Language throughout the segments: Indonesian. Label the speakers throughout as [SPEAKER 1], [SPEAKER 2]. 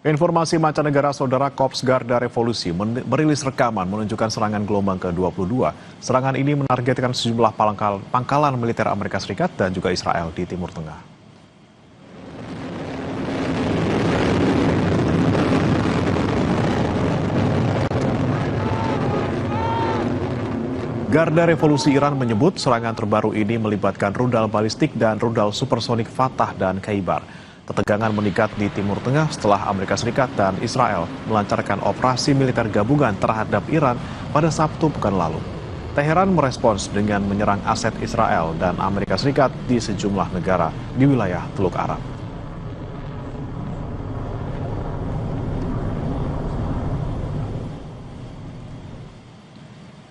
[SPEAKER 1] Informasi mancanegara, Saudara, Korps Garda Revolusi merilis rekaman menunjukkan serangan gelombang ke-22. Serangan ini menargetkan sejumlah pangkalan militer Amerika Serikat dan juga Israel di Timur Tengah. Garda Revolusi Iran menyebut serangan terbaru ini melibatkan rudal balistik dan rudal supersonik Fatah dan Khaibar. Ketegangan meningkat di Timur Tengah setelah Amerika Serikat dan Israel melancarkan operasi militer gabungan terhadap Iran pada Sabtu pekan lalu. Teheran merespons dengan menyerang aset Israel dan Amerika Serikat di sejumlah negara di wilayah Teluk Arab.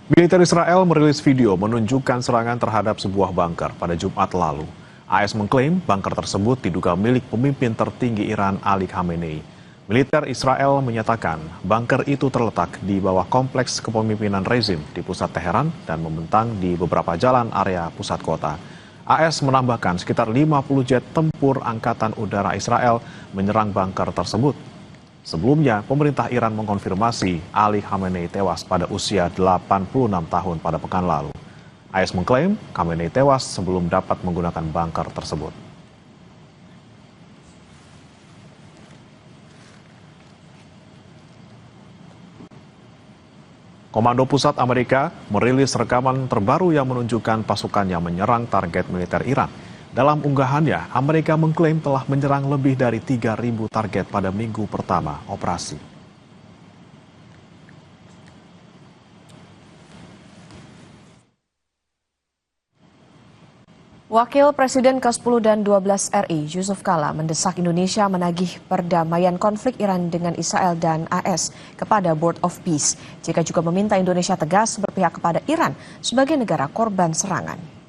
[SPEAKER 1] Militer Israel merilis video menunjukkan serangan terhadap sebuah bunker pada Jumat lalu. AS mengklaim bunker tersebut diduga milik pemimpin tertinggi Iran Ali Khamenei. Militer Israel menyatakan bunker itu terletak di bawah kompleks kepemimpinan rezim di pusat Teheran dan membentang di beberapa jalan area pusat kota. AS menambahkan sekitar 50 jet tempur Angkatan Udara Israel menyerang bunker tersebut. Sebelumnya, pemerintah Iran mengkonfirmasi Ali Khamenei tewas pada usia 86 tahun pada pekan lalu. AS mengklaim Khamenei tewas sebelum dapat menggunakan bunker tersebut. Komando Pusat Amerika merilis rekaman terbaru yang menunjukkan pasukannya menyerang target militer Iran. Dalam unggahannya, Amerika mengklaim telah menyerang lebih dari 3.000 target pada minggu pertama operasi.
[SPEAKER 2] Wakil Presiden ke-10 dan 12 RI, Yusuf Kala, mendesak Indonesia menagih perdamaian konflik Iran dengan Israel dan AS kepada Board of Peace, jika juga meminta Indonesia tegas berpihak kepada Iran sebagai negara korban serangan.